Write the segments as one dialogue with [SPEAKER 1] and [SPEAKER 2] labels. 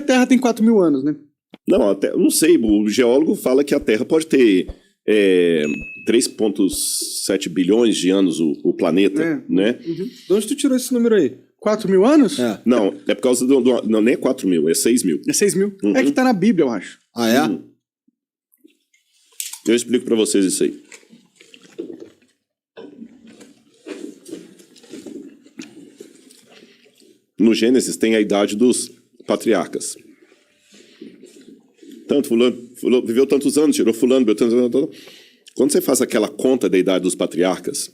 [SPEAKER 1] Terra tem 4 mil anos, né?
[SPEAKER 2] Não, não sei, o geólogo fala que a Terra pode ter 3,7 bilhões de anos o planeta, né?
[SPEAKER 3] Uhum. De onde tu tirou esse número aí?
[SPEAKER 1] 4 mil anos?
[SPEAKER 3] É.
[SPEAKER 2] Não, é por causa não, nem é 4 mil, é 6 mil.
[SPEAKER 1] É 6 mil.
[SPEAKER 2] Uhum.
[SPEAKER 1] É que tá na Bíblia, eu acho.
[SPEAKER 3] Ah, é?
[SPEAKER 2] Eu explico pra vocês isso aí. No Gênesis tem a idade dos patriarcas. Tanto fulano viveu tantos anos, tirou fulano, viveu tantos anos. Quando você faz aquela conta da idade dos patriarcas,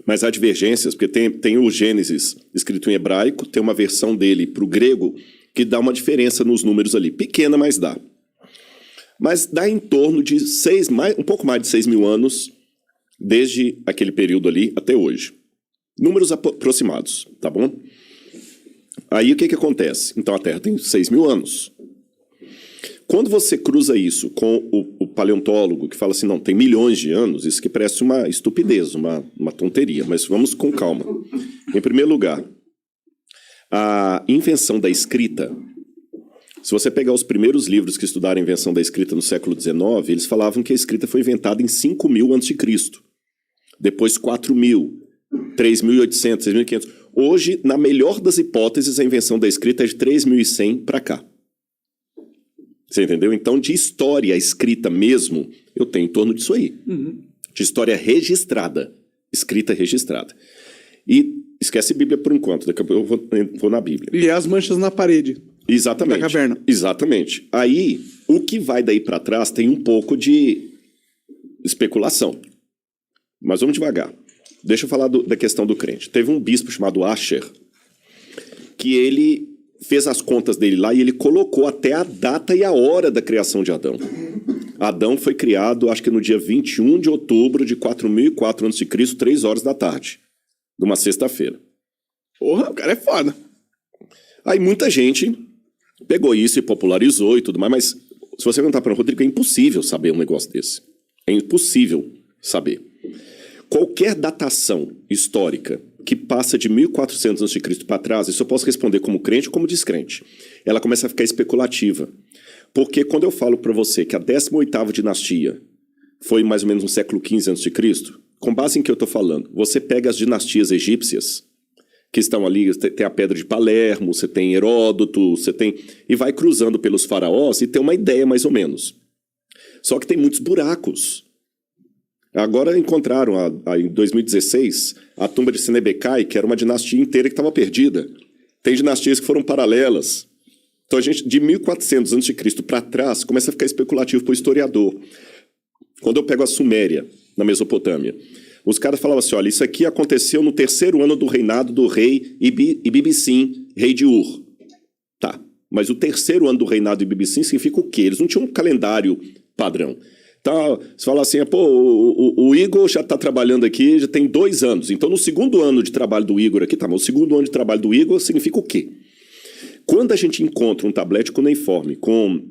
[SPEAKER 2] mas há divergências, porque tem o Gênesis escrito em hebraico, tem uma versão dele para o grego que dá uma diferença nos números ali. Pequena, mas dá. Mas dá em torno de um pouco mais de 6 mil anos, desde aquele período ali até hoje. Números aproximados, tá bom? Aí o que acontece? Então a Terra tem 6 mil anos. Quando você cruza isso com o paleontólogo que fala assim, não, tem milhões de anos, isso que parece uma estupidez, uma tonteria, mas vamos com calma. Em primeiro lugar, a invenção da escrita. Se você pegar os primeiros livros que estudaram a invenção da escrita no século XIX, eles falavam que a escrita foi inventada em 5.000 a.C. Depois 4.000, 3.800, 6.500. Hoje, na melhor das hipóteses, a invenção da escrita é de 3.100 para cá. Você entendeu? Então, de história escrita mesmo, eu tenho em torno disso aí. Uhum. De história registrada. Escrita registrada. E esquece a Bíblia por enquanto. Daqui a pouco eu vou na Bíblia.
[SPEAKER 1] E as manchas na parede.
[SPEAKER 2] Exatamente.
[SPEAKER 1] Da caverna.
[SPEAKER 2] Exatamente. Aí, o que vai daí para trás tem um pouco de especulação. Mas vamos devagar. Deixa eu falar da questão do crente. Teve um bispo chamado Asher, que ele fez as contas dele lá e ele colocou até a data e a hora da criação de Adão. Adão foi criado, acho que no dia 21 de outubro de 4004 a.C., 3 horas da tarde, de uma sexta-feira.
[SPEAKER 1] Porra, o cara é foda.
[SPEAKER 2] Aí muita gente pegou isso e popularizou e tudo mais, mas se você perguntar para o Rodrigo, é impossível saber um negócio desse. É impossível saber. Qualquer datação histórica que passa de 1400 a.C. para trás, isso eu posso responder como crente ou como descrente. Ela começa a ficar especulativa. Porque quando eu falo para você que a 18ª dinastia foi mais ou menos no século XV a.C., com base em que eu estou falando, você pega as dinastias egípcias, que estão ali, tem a Pedra de Palermo, você tem Heródoto, você tem... E vai cruzando pelos faraós e tem uma ideia mais ou menos. Só que tem muitos buracos. Agora encontraram, em 2016, a tumba de Senebekai, que era uma dinastia inteira que estava perdida. Tem dinastias que foram paralelas. Então a gente, de 1400 a.C. para trás, começa a ficar especulativo para o historiador. Quando eu pego a Suméria, na Mesopotâmia, os caras falavam assim, olha, isso aqui aconteceu no 3º ano do reinado do rei Ibibissim, rei de Ur. Tá, mas o 3º ano do reinado de Ibibissim significa o quê? Eles não tinham um calendário padrão. Então, você fala assim, pô, o Igor já está trabalhando aqui, já tem 2 anos. Então, no 2º ano de trabalho do Igor aqui, tá, mas o 2º ano de trabalho do Igor significa o quê? Quando a gente encontra um tablete cuneiforme com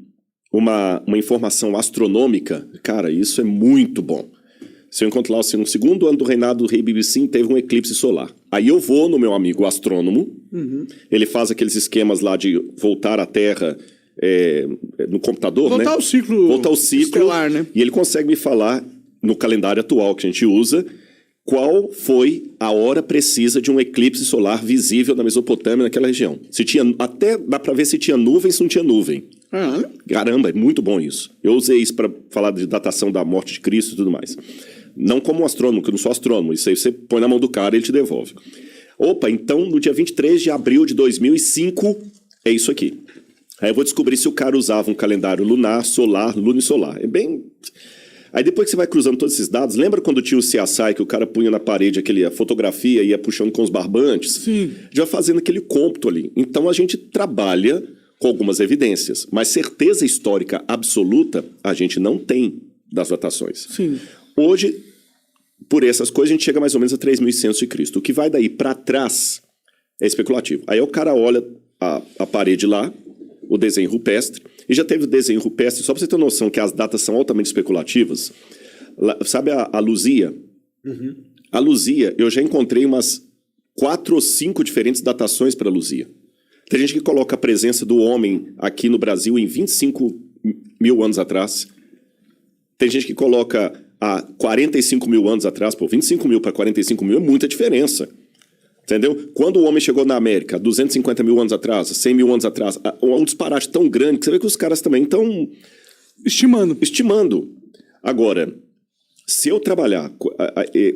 [SPEAKER 2] uma informação astronômica, cara, isso é muito bom. Se eu encontro lá assim, no 2º ano do reinado do rei Ibibissim, teve um eclipse solar. Aí eu vou no meu amigo astrônomo, ele faz aqueles esquemas lá de voltar à Terra... no computador,
[SPEAKER 1] voltar
[SPEAKER 2] né?
[SPEAKER 1] Voltar ao ciclo estelar, né?
[SPEAKER 2] E ele consegue me falar, no calendário atual que a gente usa, qual foi a hora precisa de um eclipse solar visível na Mesopotâmia, naquela região. Se tinha, até dá para ver se tinha nuvem, se não tinha nuvem. Caramba, é muito bom isso. Eu usei isso para falar de datação da morte de Cristo e tudo mais. Não como um astrônomo, que eu não sou astrônomo. Isso aí você põe na mão do cara e ele te devolve. Opa, então no dia 23 de abril de 2005, é isso aqui. Aí eu vou descobrir se o cara usava um calendário lunar, solar, lunisolar. É bem... Aí depois que você vai cruzando todos esses dados, lembra quando tinha o CSI que o cara punha na parede a fotografia e ia puxando com os barbantes?
[SPEAKER 1] Sim.
[SPEAKER 2] Já fazendo aquele cômputo ali. Então a gente trabalha com algumas evidências, mas certeza histórica absoluta a gente não tem das datações.
[SPEAKER 1] Sim.
[SPEAKER 2] Hoje, por essas coisas, a gente chega mais ou menos a 3.100 a.C. O que vai daí para trás é especulativo. Aí o cara olha a parede lá, o desenho rupestre, e já teve o desenho rupestre, só para você ter noção que as datas são altamente especulativas. Sabe a Luzia? Uhum. A Luzia, eu já encontrei umas 4 ou 5 diferentes datações para a Luzia. Tem gente que coloca a presença do homem aqui no Brasil em 25 mil anos atrás. Tem gente que coloca há 45 mil anos atrás. Pô, 25 mil para 45 mil é muita diferença. Entendeu? Quando o homem chegou na América, 250 mil anos atrás, 100 mil anos atrás, um disparate tão grande que você vê que os caras também estão estimando. Agora, se eu trabalhar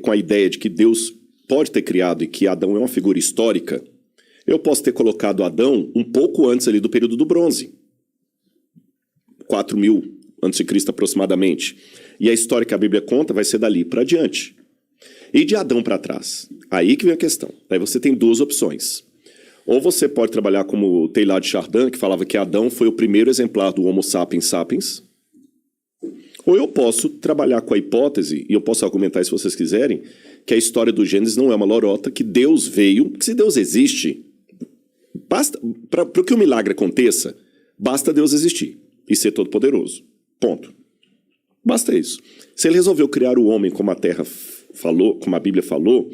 [SPEAKER 2] com a ideia de que Deus pode ter criado e que Adão é uma figura histórica, eu posso ter colocado Adão um pouco antes ali do período do bronze. 4.000 a.C. aproximadamente. E a história que a Bíblia conta vai ser dali para adiante. E de Adão para trás? Aí que vem a questão. Aí você tem duas opções. Ou você pode trabalhar como o Teilhard de Chardin, que falava que Adão foi o primeiro exemplar do Homo sapiens sapiens. Ou eu posso trabalhar com a hipótese, e eu posso argumentar se vocês quiserem, que a história do Gênesis não é uma lorota, que Deus veio, que se Deus existe, basta para que o milagre aconteça, basta Deus existir e ser todo-poderoso. Ponto. Basta isso. Se ele resolveu criar o homem como a Terra falou, como a Bíblia falou,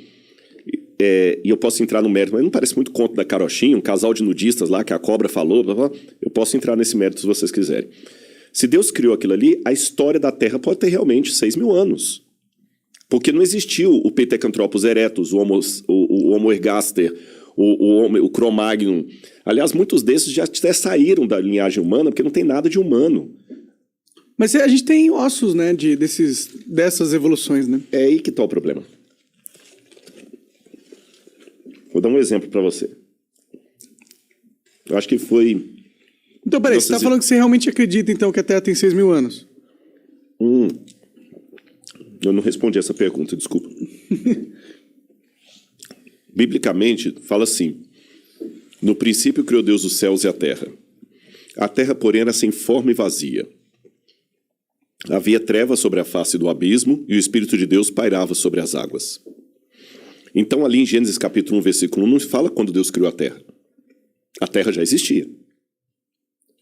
[SPEAKER 2] e eu posso entrar no mérito, mas não parece muito conto da carochinha, um casal de nudistas lá que a cobra falou, blá, blá, eu posso entrar nesse mérito se vocês quiserem. Se Deus criou aquilo ali, a história da Terra pode ter realmente 6.000 anos. Porque não existiu o Pithecanthropus erectus, o Homo ergaster, o Cro-Magnon. Aliás, muitos desses já até saíram da linhagem humana, porque não tem nada de humano.
[SPEAKER 1] Mas a gente tem ossos, né, dessas evoluções, né?
[SPEAKER 2] É aí que está o problema. Vou dar um exemplo para você. Eu acho que foi...
[SPEAKER 1] Então, peraí, você está falando que você realmente acredita, então, que a Terra tem 6.000 anos?
[SPEAKER 2] Eu não respondi essa pergunta, desculpa. Biblicamente, fala assim: no princípio criou Deus os céus e a terra. A terra, porém, era sem forma e vazia. Havia trevas sobre a face do abismo e o Espírito de Deus pairava sobre as águas. Então, ali em Gênesis capítulo 1, versículo 1, não fala quando Deus criou a terra. A terra já existia.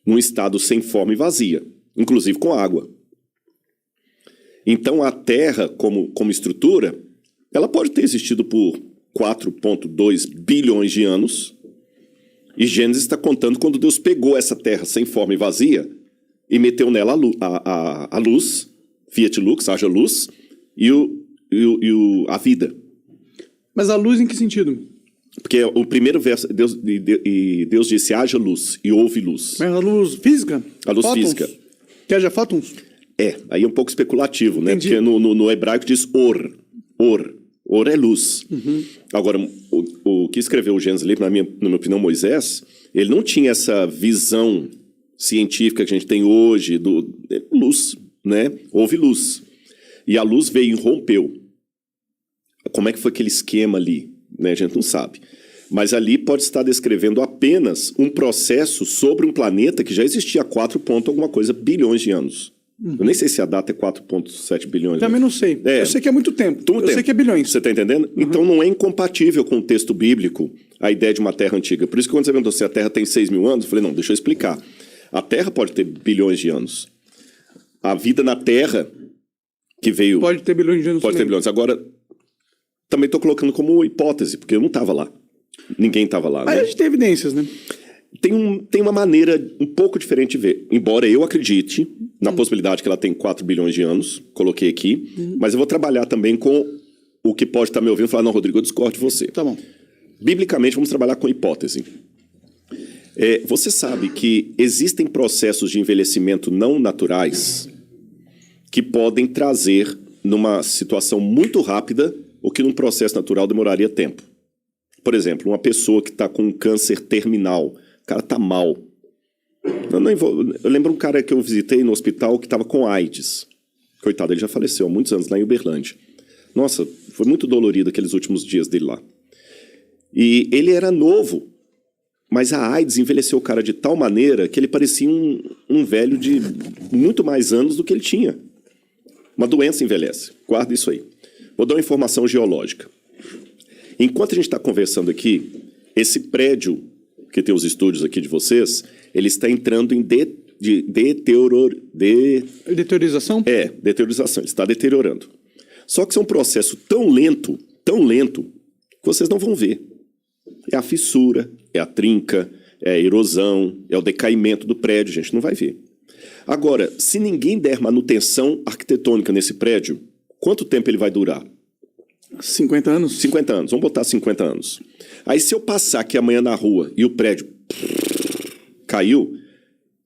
[SPEAKER 2] Num estado sem forma e vazia, inclusive com água. Então, a terra, como estrutura, ela pode ter existido por 4,2 bilhões de anos. E Gênesis está contando quando Deus pegou essa terra sem forma e vazia e meteu nela a luz, fiat lux, haja luz, e a vida.
[SPEAKER 1] Mas a luz em que sentido?
[SPEAKER 2] Porque o primeiro verso, Deus disse, haja luz, e houve luz.
[SPEAKER 1] Mas a luz física?
[SPEAKER 2] A luz
[SPEAKER 1] fótons?
[SPEAKER 2] física.
[SPEAKER 1] Que haja fótons?
[SPEAKER 2] Aí é um pouco especulativo, né?
[SPEAKER 1] Entendi.
[SPEAKER 2] Porque no hebraico diz or. Or é luz. Agora, o que escreveu o Gênesis ali, na minha opinião, Moisés, ele não tinha essa visão científica que a gente tem hoje, luz, né? Houve luz. E a luz veio e rompeu. Como é que foi aquele esquema ali? Né? A gente não sabe. Mas ali pode estar descrevendo apenas um processo sobre um planeta que já existia há 4 alguma coisa bilhões de anos. Eu nem sei se a data é 4,7 bilhões.
[SPEAKER 1] Também não sei. Eu sei que é muito tempo. Sei que é bilhões.
[SPEAKER 2] Você está entendendo? Então não é incompatível com o texto bíblico a ideia de uma terra antiga. Por isso que quando você perguntou se a Terra tem 6.000 anos, eu falei, não, deixa eu explicar. A Terra pode ter bilhões de anos. A vida na Terra que veio...
[SPEAKER 1] Pode ter bilhões de anos.
[SPEAKER 2] Pode ter bilhões. Agora, também estou colocando como hipótese, porque eu não estava lá. Ninguém estava lá.
[SPEAKER 1] Mas
[SPEAKER 2] né?
[SPEAKER 1] a gente tem evidências, né?
[SPEAKER 2] Tem uma maneira um pouco diferente de ver. Embora eu acredite na possibilidade que ela tem 4 bilhões de anos, coloquei aqui, mas eu vou trabalhar também com o que pode estar me ouvindo e falar, não, Rodrigo, eu discordo de você.
[SPEAKER 1] Tá bom.
[SPEAKER 2] Biblicamente, vamos trabalhar com hipótese. Você sabe que existem processos de envelhecimento não naturais que podem trazer, numa situação muito rápida, o que num processo natural demoraria tempo. Por exemplo, uma pessoa que está com um câncer terminal, o cara está mal. Eu lembro um cara que eu visitei no hospital que estava com AIDS. Coitado, ele já faleceu há muitos anos lá em Uberlândia. Nossa, foi muito dolorido aqueles últimos dias dele lá. E ele era novo, mas a AIDS envelheceu o cara de tal maneira que ele parecia um velho de muito mais anos do que ele tinha. Uma doença envelhece. Guarda isso aí. Vou dar uma informação geológica. Enquanto a gente está conversando aqui, esse prédio, que tem os estúdios aqui de vocês, ele está entrando em
[SPEAKER 1] Deteriorização?
[SPEAKER 2] Deteriorização. Ele está deteriorando. Só que isso é um processo tão lento, que vocês não vão ver. É a fissura, é a trinca, é a erosão, é o decaimento do prédio, a gente não vai ver. Agora, se ninguém der manutenção arquitetônica nesse prédio, quanto tempo ele vai durar?
[SPEAKER 1] 50 anos?
[SPEAKER 2] 50 anos, vamos botar 50 anos. Aí se eu passar aqui amanhã na rua e o prédio caiu,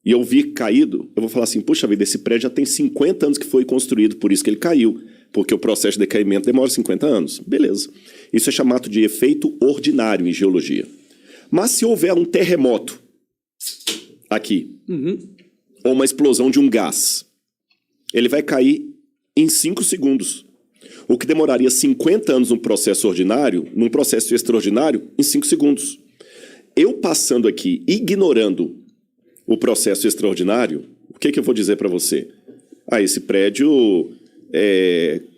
[SPEAKER 2] e eu vi caído, eu vou falar assim, puxa vida, esse prédio já tem 50 anos que foi construído, por isso que ele caiu, porque o processo de decaimento demora 50 anos. Beleza. Isso é chamado de efeito ordinário em geologia. Mas se houver um terremoto aqui, ou uma explosão de um gás, ele vai cair em 5 segundos. O que demoraria 50 anos num processo ordinário, num processo extraordinário, em 5 segundos. Eu passando aqui, ignorando o processo extraordinário, o que eu vou dizer para você? Esse prédio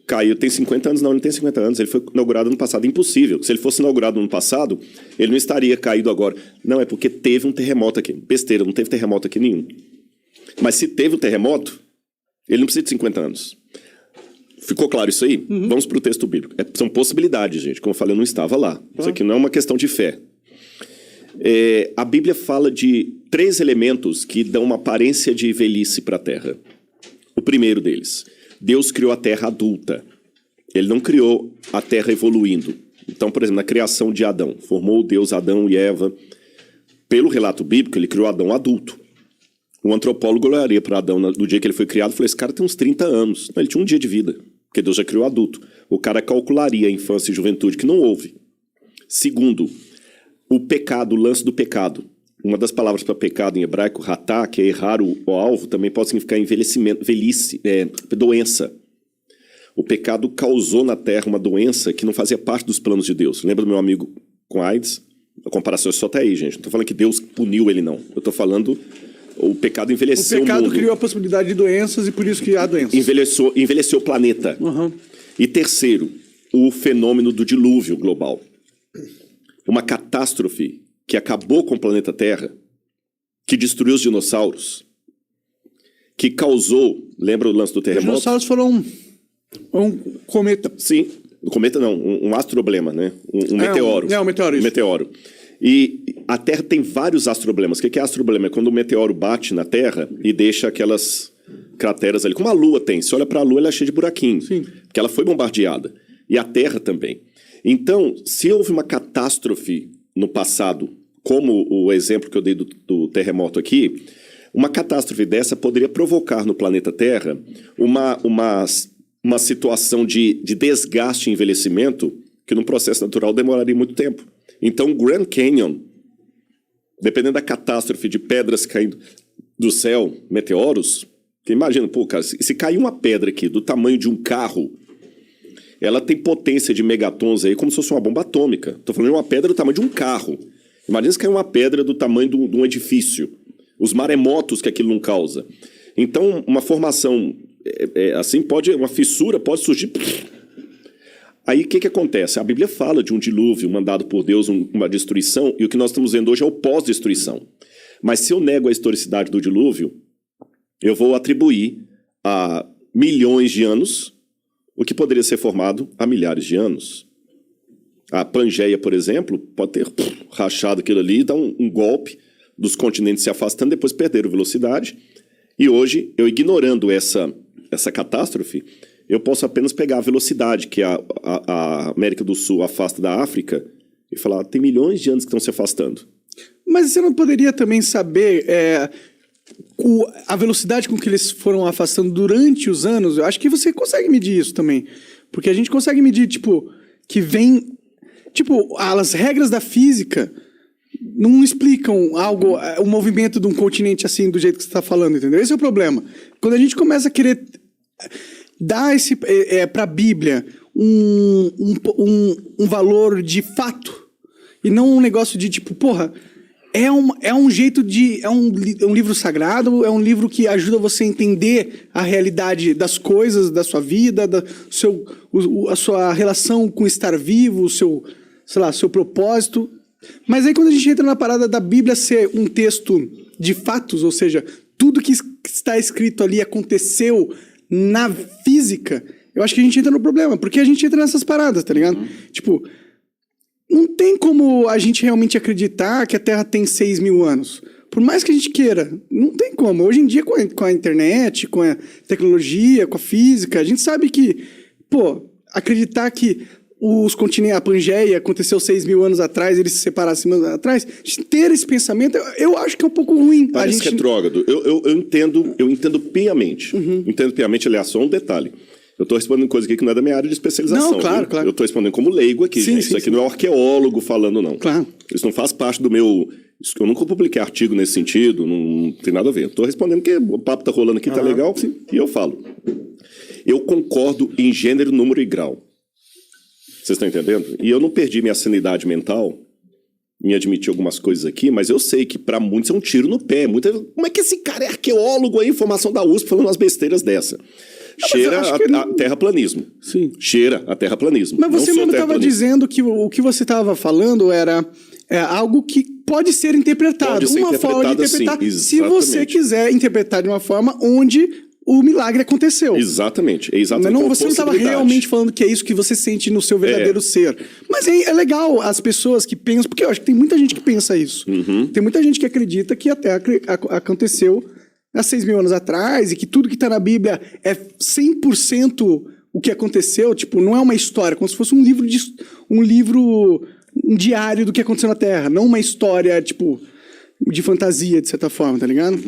[SPEAKER 2] caiu, tem 50 anos? Não, ele não tem 50 anos, ele foi inaugurado no passado. Impossível. Se ele fosse inaugurado no passado, ele não estaria caído agora. Não, é porque teve um terremoto aqui. Besteira, não teve terremoto aqui nenhum. Mas se teve um terremoto, ele não precisa de 50 anos. Ficou claro isso aí? Vamos para o texto bíblico. São possibilidades, gente. Como eu falei, eu não estava lá. Isso aqui não é uma questão de fé. A Bíblia fala de 3 elementos que dão uma aparência de velhice para a Terra. O primeiro deles, Deus criou a Terra adulta. Ele não criou a Terra evoluindo. Então, por exemplo, na criação de Adão, formou Deus Adão e Eva. Pelo relato bíblico, ele criou Adão adulto. Um antropólogo olharia para Adão no dia que ele foi criado e falou, esse cara tem uns 30 anos. Não, ele tinha um dia de vida, porque Deus já criou adulto. O cara calcularia a infância e juventude, que não houve. Segundo, o pecado, o lance do pecado. Uma das palavras para pecado em hebraico, ratá, que é errar o alvo, também pode significar envelhecimento, velhice, doença. O pecado causou na Terra uma doença que não fazia parte dos planos de Deus. Lembra do meu amigo com AIDS? A comparação é só até aí, gente. Não estou falando que Deus puniu ele, não. Eu estou falando... O pecado envelheceu o mundo.
[SPEAKER 1] O pecado criou a possibilidade de doenças e por isso que há doenças.
[SPEAKER 2] Envelheceu o planeta. E terceiro, o fenômeno do dilúvio global. Uma catástrofe que acabou com o planeta Terra, que destruiu os dinossauros, que causou... Lembra o lance do terremoto?
[SPEAKER 1] Os dinossauros foram um cometa.
[SPEAKER 2] Sim, um cometa não, um astroblema, né? Um meteoro.
[SPEAKER 1] Um meteoro, isso.
[SPEAKER 2] Meteoro. E a Terra tem vários astroblemas. O que é astroblema? É quando o meteoro bate na Terra e deixa aquelas crateras ali. Como a Lua tem. Se olha para a Lua, ela é cheia de buraquinho.
[SPEAKER 1] Sim.
[SPEAKER 2] Porque ela foi bombardeada. E a Terra também. Então, se houve uma catástrofe no passado, como o exemplo que eu dei do terremoto aqui, uma catástrofe dessa poderia provocar no planeta Terra uma situação de desgaste e envelhecimento que num processo natural demoraria muito tempo. Então, o Grand Canyon, dependendo da catástrofe de pedras caindo do céu, meteoros, que imagina, pô, cara, se cair uma pedra aqui do tamanho de um carro, ela tem potência de megatons aí como se fosse uma bomba atômica. Estou falando de uma pedra do tamanho de um carro. Imagina se cair uma pedra do tamanho de um edifício. Os maremotos que aquilo não causa. Então, uma formação assim uma fissura pode surgir... Aí o que acontece? A Bíblia fala de um dilúvio mandado por Deus, uma destruição, e o que nós estamos vendo hoje é o pós-destruição. Mas se eu nego a historicidade do dilúvio, eu vou atribuir a milhões de anos o que poderia ser formado há milhares de anos. A Pangeia, por exemplo, pode ter rachado aquilo ali, dar um golpe dos continentes se afastando, depois perderam velocidade. E hoje, eu ignorando essa catástrofe, eu posso apenas pegar a velocidade que a América do Sul afasta da África e falar, tem milhões de anos que estão se afastando.
[SPEAKER 1] Mas você não poderia também saber a velocidade com que eles foram afastando durante os anos? Eu acho que você consegue medir isso também. Porque a gente consegue medir, que vem... as regras da física não explicam algo, o movimento de um continente assim, do jeito que você está falando, entendeu? Esse é o problema. Quando a gente começa a querer... dá para a Bíblia um valor de fato e não um negócio de é um jeito de... É um livro sagrado, é um livro que ajuda você a entender a realidade das coisas, da sua vida, a sua relação com estar vivo, o seu propósito. Mas aí quando a gente entra na parada da Bíblia ser um texto de fatos, ou seja, tudo que está escrito ali aconteceu na física, eu acho que a gente entra no problema, porque a gente entra nessas paradas, tá ligado? não tem como a gente realmente acreditar que a Terra tem 6 mil anos. Por mais que a gente queira, não tem como. Hoje em dia, com a internet, com a tecnologia, com a física, a gente sabe que, acreditar que os continentes, a Pangeia aconteceu 6 mil anos atrás, eles se separaram 6 mil anos atrás, ter esse pensamento, eu acho que é um pouco ruim.
[SPEAKER 2] Parece retrógrado. Eu entendo piamente. Entendo piamente, aliás, só um detalhe. Eu estou respondendo coisa aqui que não é da minha área de especialização.
[SPEAKER 1] Não, claro, claro.
[SPEAKER 2] Eu estou respondendo como leigo aqui, gente. Isso aqui não é um arqueólogo falando, não.
[SPEAKER 1] Claro.
[SPEAKER 2] Isso não faz parte do meu... Eu nunca publiquei artigo nesse sentido, não tem nada a ver. Estou respondendo que o papo tá rolando aqui, tá legal, e eu falo. Eu concordo em gênero, número e grau. Vocês estão entendendo? E eu não perdi minha sanidade mental em admitir algumas coisas aqui, mas eu sei que para muitos é um tiro no pé. Como é que esse cara é arqueólogo aí, formação da USP, falando umas besteiras dessa? Cheira a terraplanismo.
[SPEAKER 1] Sim.
[SPEAKER 2] Cheira a terraplanismo.
[SPEAKER 1] Mas você mesmo estava dizendo que o que você estava falando era algo que pode ser interpretado.
[SPEAKER 2] Pode ser
[SPEAKER 1] uma forma de interpretar,
[SPEAKER 2] assim,
[SPEAKER 1] se você quiser interpretar de uma forma onde o milagre aconteceu.
[SPEAKER 2] Exatamente. É exatamente.
[SPEAKER 1] Mas você não estava realmente falando que é isso que você sente no seu verdadeiro ser. Mas é legal as pessoas que pensam, porque eu acho que tem muita gente que pensa isso. Tem muita gente que acredita que a Terra aconteceu há 6 mil anos atrás e que tudo que está na Bíblia é 100% o que aconteceu. Tipo, não é uma história, como se fosse um diário do que aconteceu na Terra, não uma história, tipo, de fantasia, de certa forma, tá ligado?